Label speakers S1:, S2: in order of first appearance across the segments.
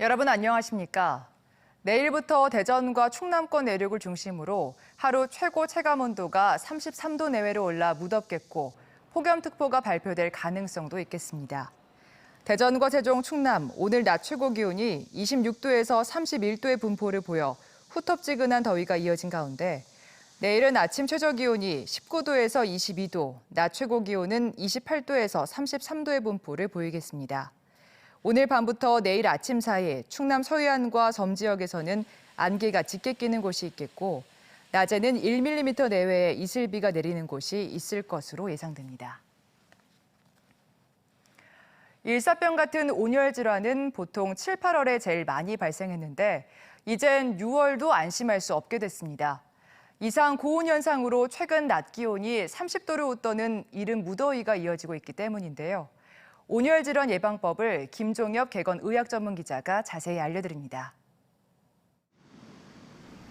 S1: 여러분 안녕하십니까? 내일부터 대전과 충남권 내륙을 중심으로 하루 최고 체감온도가 33도 내외로 올라 무덥겠고 폭염특보가 발표될 가능성도 있겠습니다. 대전과 세종, 충남 오늘 낮 최고 기온이 26도에서 31도의 분포를 보여 후텁지근한 더위가 이어진 가운데 내일은 아침 최저 기온이 19도에서 22도, 낮 최고 기온은 28도에서 33도의 분포를 보이겠습니다. 오늘 밤부터 내일 아침 사이 충남 서해안과 섬 지역에서는 안개가 짙게 끼는 곳이 있겠고 낮에는 1mm 내외의 이슬비가 내리는 곳이 있을 것으로 예상됩니다. 일사병 같은 온열 질환은 보통 7, 8월에 제일 많이 발생했는데 이젠 6월도 안심할 수 없게 됐습니다. 이상 고온 현상으로 최근 낮 기온이 30도를 웃도는 이른 무더위가 이어지고 있기 때문인데요. 온열 질환 예방법을 김종엽 개건 의학 전문 기자가 자세히 알려드립니다.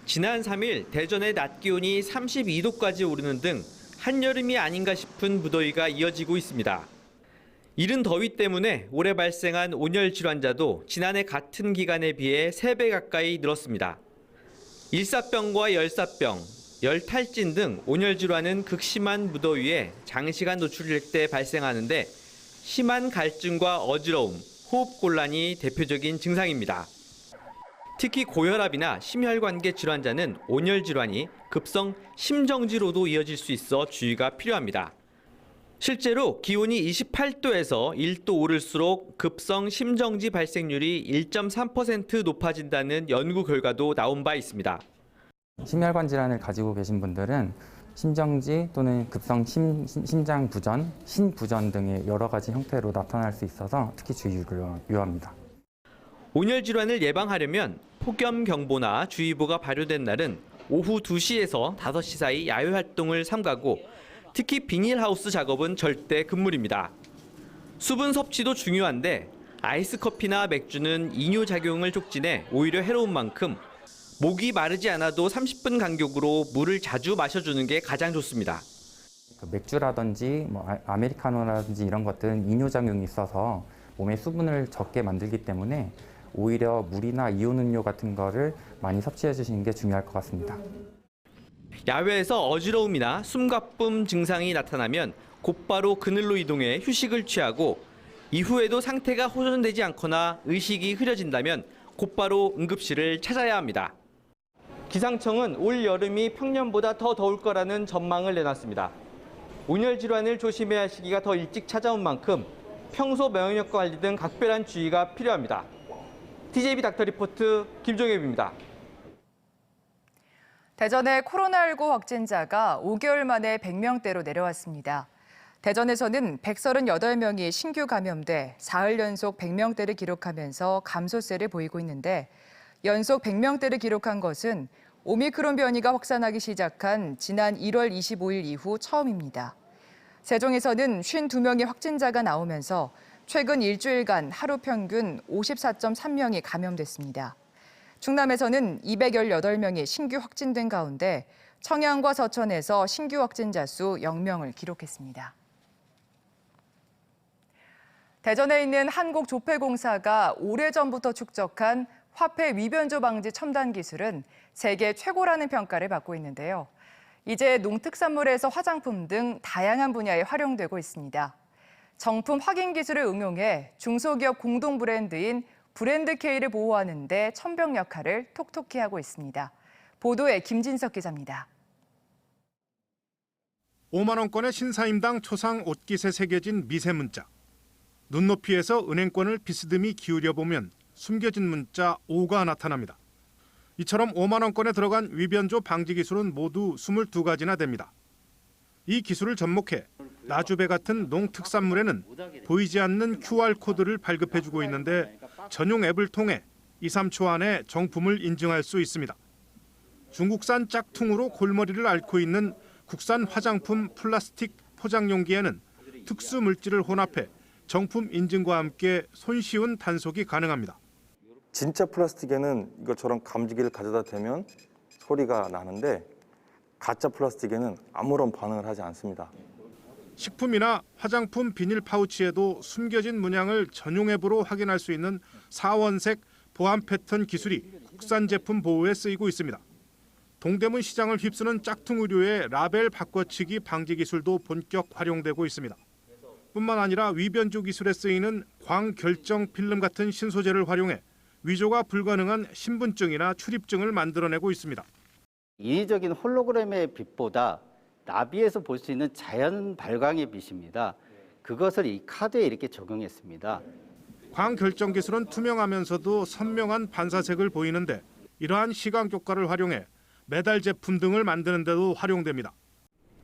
S2: 지난 3일 대전의 낮 기온이 32도까지 오르는 등 한여름이 아닌가 싶은 무더위가 이어지고 있습니다. 이른 더위 때문에 올해 발생한 온열 질환자도 지난해 같은 기간에 비해 3배 가까이 늘었습니다. 일사병과 열사병, 열탈진 등 온열 질환은 극심한 무더위에 장시간 노출될 때 발생하는데 심한 갈증과 어지러움, 호흡곤란이 대표적인 증상입니다. 특히 고혈압이나 심혈관계 질환자는 온열 질환이 급성 심정지로도 이어질 수 있어 주의가 필요합니다. 실제로 기온이 28도에서 1도 오를수록 급성 심정지 발생률이 1.3% 높아진다는 연구 결과도 나온 바 있습니다.
S3: 심혈관 질환을 가지고 계신 분들은 심정지 또는 급성 심장 부전, 신부전 등의 여러 가지 형태로 나타날 수 있어서 특히 주의를 요합니다.
S2: 온열 질환을 예방하려면 폭염경보나 주의보가 발효된 날은 오후 2시에서 5시 사이 야외 활동을 삼가고 특히 비닐하우스 작업은 절대 금물입니다. 수분 섭취도 중요한데 아이스 커피나 맥주는 이뇨작용을 촉진해 오히려 해로운 만큼 목이 마르지 않아도 30분 간격으로 물을 자주 마셔주는 게 가장 좋습니다.
S3: 맥주라든지 아메리카노라든지 이런 것들은 이뇨작용이 있어서 몸에 수분을 적게 만들기 때문에 오히려 물이나 이온 음료 같은 거를 많이 섭취해 주시는 게 중요할 것 같습니다.
S2: 야외에서 어지러움이나 숨가쁨 증상이 나타나면 곧바로 그늘로 이동해 휴식을 취하고 이후에도 상태가 호전되지 않거나 의식이 흐려진다면 곧바로 응급실을 찾아야 합니다. 기상청은 올 여름이 평년보다 더 더울 거라는 전망을 내놨습니다. 온열 질환을 조심해야 할 시기가 더 일찍 찾아온 만큼 평소 면역력 관리 등 각별한 주의가 필요합니다. TJB 닥터리포트 김종엽입니다.
S1: 대전의 코로나19 확진자가 5개월 만에 100명대로 내려왔습니다. 대전에서는 138명이 신규 감염돼 사흘 연속 100명대를 기록하면서 감소세를 보이고 있는데 연속 100명대를 기록한 것은 오미크론 변이가 확산하기 시작한 지난 1월 25일 이후 처음입니다. 세종에서는 52명의 확진자가 나오면서 최근 일주일간 하루 평균 54.3명이 감염됐습니다. 충남에서는 218명이 신규 확진된 가운데 청양과 서천에서 신규 확진자 수 0명을 기록했습니다. 대전에 있는 한국조폐공사가 오래전부터 축적한 화폐 위변조 방지 첨단 기술은 세계 최고라는 평가를 받고 있는데요. 이제 농특산물에서 화장품 등 다양한 분야에 활용되고 있습니다. 정품 확인 기술을 응용해 중소기업 공동 브랜드인 브랜드K를 보호하는 데 천병 역할을 톡톡히 하고 있습니다. 보도에 김진석 기자입니다.
S4: 5만 원권의 신사임당 초상 옷깃에 새겨진 미세 문자. 눈높이에서 은행권을 비스듬히 기울여 보면 숨겨진 문자 5가 나타납니다. 이처럼 5만 원권에 들어간 위변조 방지 기술은 모두 22가지나 됩니다. 이 기술을 접목해 나주배 같은 농특산물에는 보이지 않는 QR코드를 발급해주고 있는데 전용 앱을 통해 2, 3초 안에 정품을 인증할 수 있습니다. 중국산 짝퉁으로 골머리를 앓고 있는 국산 화장품 플라스틱 포장 용기에는 특수 물질을 혼합해 정품 인증과 함께 손쉬운 단속이 가능합니다.
S5: 진짜 플라스틱에는 이것처럼 감지기를 가져다 대면 소리가 나는데 가짜 플라스틱에는 아무런 반응을 하지 않습니다.
S4: 식품이나 화장품 비닐 파우치에도 숨겨진 문양을 전용 앱으로 확인할 수 있는 사원색 보안 패턴 기술이 국산 제품 보호에 쓰이고 있습니다. 동대문 시장을 휩쓰는 짝퉁 의류의 라벨 바꿔치기 방지 기술도 본격 활용되고 있습니다. 뿐만 아니라 위변조 기술에 쓰이는 광결정 필름 같은 신소재를 활용해 위조가 불가능한 신분증이나 출입증을 만들어내고 있습니다.
S6: 인위적인 홀로그램의 빛보다 나비에서 볼 수 있는 자연 발광의 빛입니다. 그것을 이 카드에 이렇게 적용했습니다.
S4: 광결정 기술은 투명하면서도 선명한 반사색을 보이는데 이러한 시각 효과를 활용해 메달 제품 등을 만드는 데도 활용됩니다.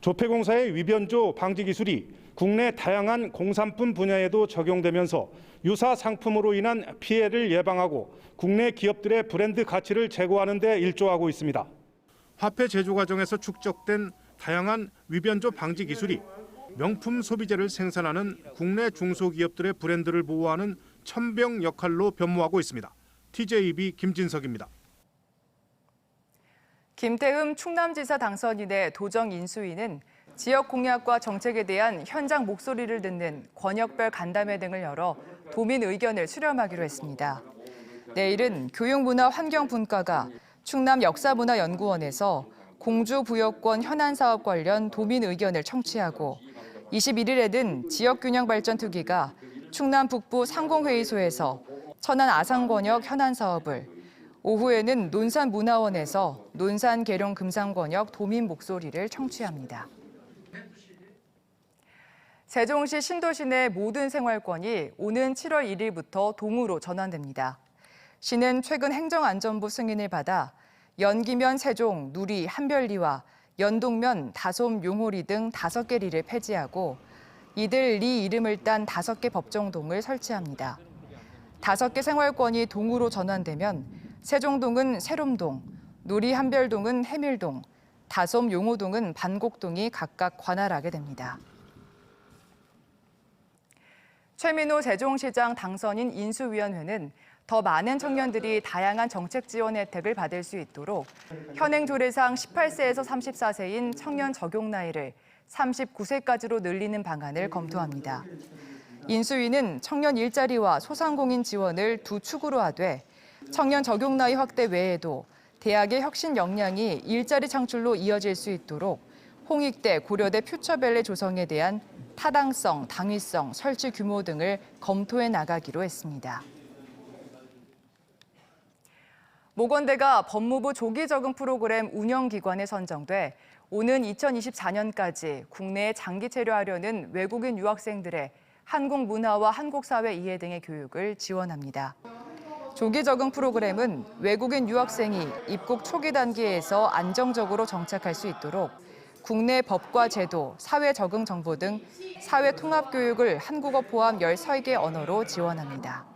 S4: 조폐공사의 위변조 방지 기술이 국내 다양한 공산품 분야에도 적용되면서 유사 상품으로 인한 피해를 예방하고 국내 기업들의 브랜드 가치를 제고하는 데 일조하고 있습니다. 화폐 제조 과정에서 축적된 다양한 위변조 방지 기술이 명품 소비재를 생산하는 국내 중소기업들의 브랜드를 보호하는 천병 역할로 변모하고 있습니다. TJB 김진석입니다.
S1: 김태흠 충남지사 당선인의 도정 인수위는 지역 공약과 정책에 대한 현장 목소리를 듣는 권역별 간담회 등을 열어 도민 의견을 수렴하기로 했습니다. 내일은 교육문화환경분과가 충남 역사문화연구원에서 공주부여권 현안사업 관련 도민 의견을 청취하고 21일에는 지역균형발전투기가 충남 북부 상공회의소에서 천안 아산권역 현안사업을, 오후에는 논산문화원에서 논산계룡금산권역 도민 목소리를 청취합니다. 세종시 신도시 내 모든 생활권이 오는 7월 1일부터 동으로 전환됩니다. 시는 최근 행정안전부 승인을 받아 연기면 세종, 누리, 한별리와 연동면, 다솜, 용호리 등 5개 리를 폐지하고 이들 리 이름을 딴 5개 법정동을 설치합니다. 5개 생활권이 동으로 전환되면 세종동은 세롬동, 누리 한별동은 해밀동, 다솜 용호동은 반곡동이 각각 관할하게 됩니다. 최민호 세종시장 당선인 인수위원회는 더 많은 청년들이 다양한 정책 지원 혜택을 받을 수 있도록 현행 조례상 18세에서 34세인 청년 적용 나이를 39세까지로 늘리는 방안을 검토합니다. 인수위는 청년 일자리와 소상공인 지원을 두 축으로 하되 청년 적용 나이 확대 외에도 대학의 혁신 역량이 일자리 창출로 이어질 수 있도록 홍익대, 고려대 퓨처밸리 조성에 대한 타당성, 당위성, 설치 규모 등을 검토해 나가기로 했습니다. 모건대가 법무부 조기 적응 프로그램 운영기관에 선정돼 오는 2024년까지 국내에 장기 체류하려는 외국인 유학생들의 한국 문화와 한국 사회 이해 등의 교육을 지원합니다. 조기 적응 프로그램은 외국인 유학생이 입국 초기 단계에서 안정적으로 정착할 수 있도록 국내 법과 제도, 사회 적응 정보 등 사회 통합 교육을 한국어 포함 13개 언어로 지원합니다.